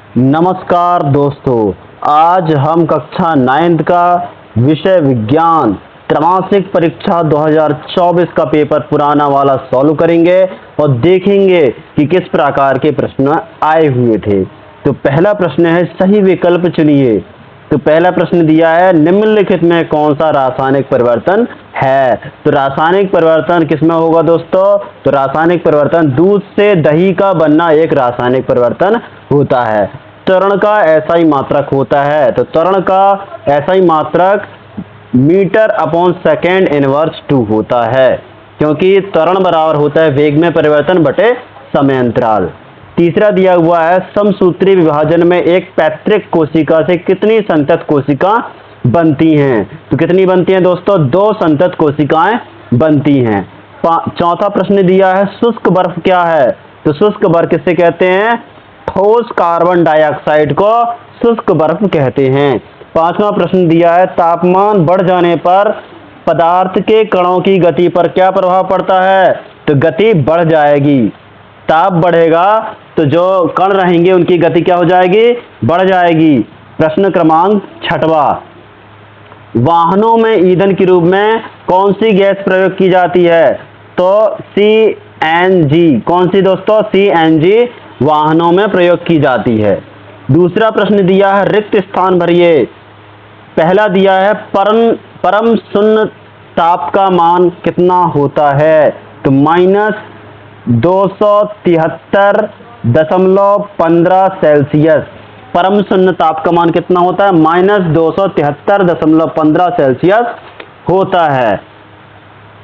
नमस्कार दोस्तों, आज हम कक्षा 9th का विषय विज्ञान त्रैमासिक परीक्षा 2024 का पेपर पुराना वाला सॉल्व करेंगे और देखेंगे कि किस प्रकार के प्रश्न आए हुए थे। तो पहला प्रश्न है सही विकल्प चुनिए। तो पहला प्रश्न दिया है निम्नलिखित में कौन सा रासायनिक परिवर्तन है। तो रासायनिक परिवर्तन किसमें होगा दोस्तों? तो रासायनिक परिवर्तन दूध से दही का बनना एक रासायनिक परिवर्तन होता है। त्वरण का एसआई मात्रक होता है। तो त्वरण का एसआई मात्रक मीटर अपॉन सेकेंड इनवर्स 2 होता है, क्योंकि त्वरण बराबर होता है वेग में परिवर्तन बटे समय अंतराल। तीसरा दिया हुआ है समसूत्री विभाजन में एक पैतृक कोशिका से कितनी संतत कोशिका बनती हैं। तो कितनी बनती हैं दोस्तों? 2 संतत कोशिकाएं बनती हैं। चौथा प्रश्न दिया है शुष्क बर्फ क्या है। तो शुष्क बर्फ किसे कहते हैं? ठोस कार्बन डाइऑक्साइड को शुष्क बर्फ कहते हैं। पांचवा प्रश्न दिया है तापमान बढ़ जाने पर पदार्थ के कणों की गति पर क्या प्रभाव पड़ता है। तो गति बढ़ जाएगी। ताप बढ़ेगा तो जो कण रहेंगे उनकी गति क्या हो जाएगी? बढ़ जाएगी। प्रश्न क्रमांक 6वां, वाहनों में ईंधन के रूप में कौन सी गैस प्रयोग की जाती है। तो सीएनजी। कौन सी दोस्तों? सीएनजी वाहनों में प्रयोग की जाती है। दूसरा प्रश्न दिया है रिक्त स्थान भरिए। पहला दिया है परम शून्य ताप का मान कितना होता है। तो -273.15 सेल्सियस। परम शून्य ताप का मान कितना होता है? -273.15 सेल्सियस होता है।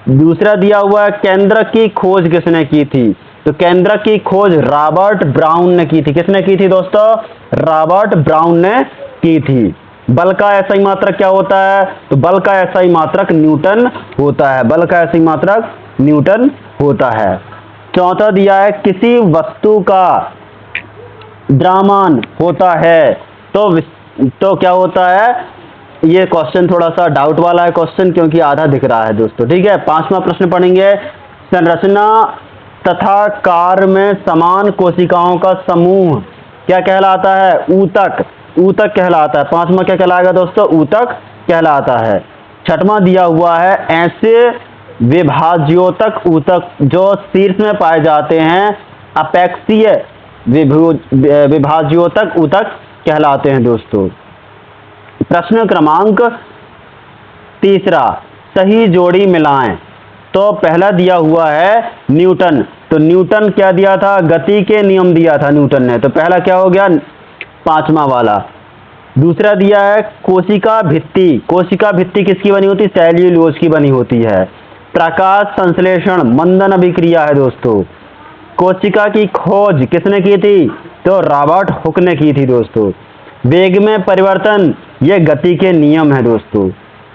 दूसरा दिया हुआ है केंद्रक की खोज किसने की थी। तो केंद्रक की खोज रॉबर्ट ब्राउन ने की थी। किसने की थी दोस्तों? रॉबर्ट ब्राउन ने की थी। बल का एसआई मात्रक क्या होता है? तो बल का एसआई मात्रक न्यूटन होता है। बल का एसआई मात्रक न्यूटन होता है। चौथा दिया है किसी वस्तु का द्रव्यमान होता है तो क्या होता है? ये क्वेश्चन थोड़ा सा डाउट वाला है क्वेश्चन, क्योंकि आधा दिख रहा है दोस्तों। ठीक है, 5वां प्रश्न पढ़ेंगे संरचना तथा कार्य में समान कोशिकाओं का समूह क्या कहलाता है? ऊतक। ऊतक कहलाता है। 5वां क्या कहलाएगा दोस्तों? ऊतक कहलाता है। 6वां दिया हुआ है ऐसे विभाज्योतक ऊतक जो शीर्ष में पाए जाते हैं अपेक्षीय विभाज्योतक ऊतक कहलाते हैं दोस्तों। प्रश्न क्रमांक 3, सही जोड़ी मिलाएं। तो पहला दिया हुआ है न्यूटन। तो न्यूटन क्या दिया था? गति के नियम दिया था न्यूटन ने। तो पहला क्या हो गया? 5वां वाला। दूसरा दिया है कोशिका भित्ति। कोशिका भित्ति किसकी बनी होती? सेल्यूलोज की बनी होती है। प्रकाश संश्लेषण मंदन अभिक्रिया है दोस्तों। कोशिका की खोज किसने की थी? तो रॉबर्ट हुक ने की थी दोस्तों। वेग में परिवर्तन ये गति के नियम है दोस्तों।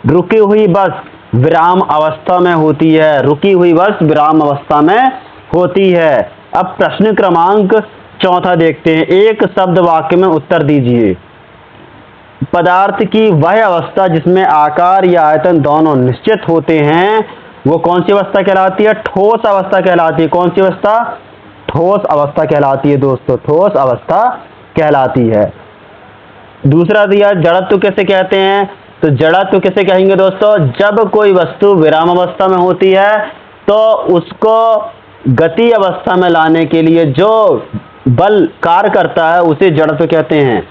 रुकी हुई बस विराम अवस्था में होती है। रुकी हुई बस विराम अवस्था में होती है। अब प्रश्न क्रमांक 4 देखते हैं। एक शब्द वाक्य में उत्तर दीजिए। पदार्थ की वह अवस्था जिसमें आकार या आयतन दोनों निश्चित होते हैं वो कौन सी अवस्था कहलाती है? ठोस अवस्था कहलाती है। कौन सी अवस्था? ठोस अवस्था कहलाती है दोस्तों। ठोस अवस्था कहलाती है। दूसरा दिया जड़त्व किसे कहते हैं? तो जड़त्व किसे कहेंगे दोस्तों? जब कोई वस्तु विराम अवस्था में होती है तो उसको गति अवस्था में लाने के लिए जो बल कार्य करता है उसे जड़त्व कहते हैं।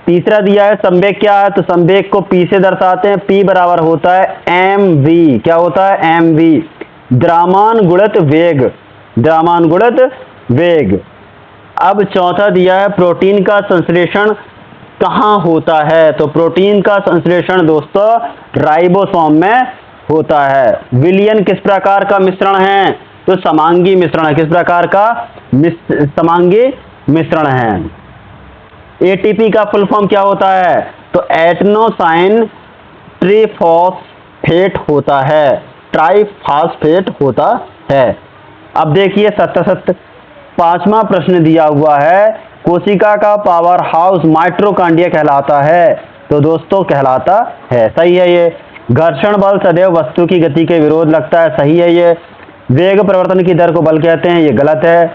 तीसरा दिया है संवेग क्या है? तो संवेग को P से दर्शाते हैं। P बराबर होता है mv। क्या होता है? mv। द्रव्यमान गुणित वेग। द्रव्यमान गुणित वेग। अब चौथा दिया है प्रोटीन का संश्लेषण कहाँ होता है। तो प्रोटीन का संश्लेषण दोस्तों राइबोसोम में होता है। विलयन किस प्रकार का मिश्रण है? तो समांगी मिश्रण है। किस प्रकार का? समांगी मिश्रण है। एटीपी का फुल फॉर्म क्या होता है? तो एटनोसाइन ट्राइफॉस्फेट होता है। ट्राइफॉस्फेट होता है। अब देखिए सत्य 5वां प्रश्न दिया हुआ है कोशिका का पावर हाउस माइटोकॉन्ड्रिया कहलाता है। तो दोस्तों कहलाता है। सही है ये। घर्षण बल सदैव वस्तु की गति के विरोध लगता है। सही है ये। वेग परिवर्तन की दर को बल कहते हैं। ये गलत है।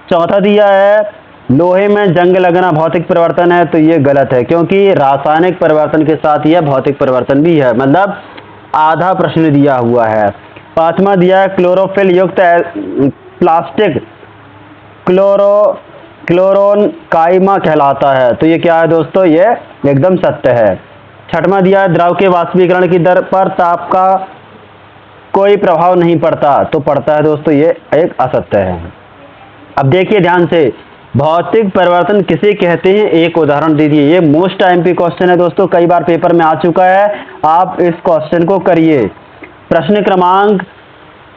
चौथा दिया है लोहे में जंग लगना भौतिक परिवर्तन है, तो ये गलत है क्योंकि रासायनिक परिवर्तन के साथ यह भौतिक परिवर्तन भी है, मतलब आधा प्रश्न दिया हुआ है। पांचवा दिया है क्लोरोफिल युक्त प्लास्टिक क्लोरोन काइमा कहलाता है, तो ये क्या है दोस्तों, ये एकदम सत्य है। छठवां दिया है द्रव के वाष्पीकरण की दर पर ताप का कोई प्रभाव नहीं पड़ता, तो पड़ता है दोस्तों, ये एक असत्य है। अब देखिए ध्यान से, भौतिक परिवर्तन किसे कहते हैं, एक उदाहरण दीजिए। ये मोस्ट आईएमपी क्वेश्चन है दोस्तों, कई बार पेपर में आ चुका है, आप इस क्वेश्चन को करिए। प्रश्न क्रमांक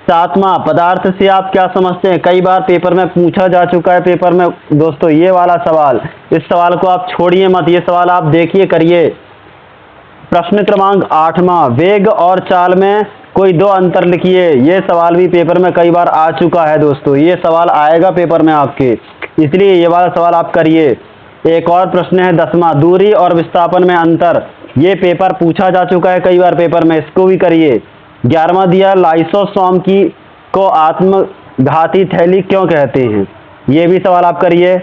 7वां, पदार्थ से आप क्या समझते हैं, कई बार पेपर में पूछा जा चुका है पेपर में दोस्तों ये वाला सवाल। इस सवाल को आप छोड़िए मत, ये सवाल आप देखिए, करिए। प्रश्न क्रमांक 8वां, वेग और चाल में कोई दो अंतर लिखिए। ये सवाल भी पेपर में कई बार आ चुका है दोस्तों, ये सवाल आएगा पेपर में आपके, इसलिए ये वाला सवाल आप करिए। एक और प्रश्न है 10वां, दूरी और विस्थापन में अंतर, ये पेपर पूछा जा चुका है कई बार पेपर में, इसको भी करिए। 11वां दिया लाइसोसोम को आत्मघाती थैली क्यों कहते हैं, ये भी सवाल आप करिए।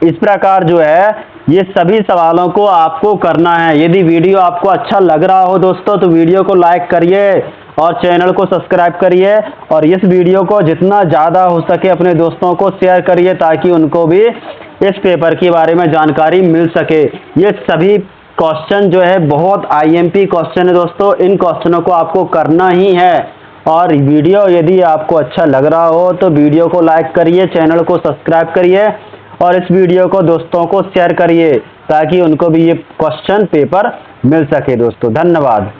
इस प्रकार जो है ये सभी सवालों को आपको करना है। यदि वीडियो आपको अच्छा लग रहा हो दोस्तों तो वीडियो को लाइक करिए और चैनल को सब्सक्राइब करिए, और इस वीडियो को जितना ज़्यादा हो सके अपने दोस्तों को शेयर करिए ताकि उनको भी इस पेपर के बारे में जानकारी मिल सके। ये सभी क्वेश्चन जो है बहुत आईएमपी क्वेश्चन है दोस्तों, इन क्वेश्चनों को आपको करना ही है। और वीडियो यदि आपको अच्छा लग रहा हो तो वीडियो को लाइक करिए, चैनल को सब्सक्राइब करिए और इस वीडियो को दोस्तों को शेयर करिए ताकि उनको भी ये क्वेश्चन पेपर मिल सके दोस्तों। धन्यवाद।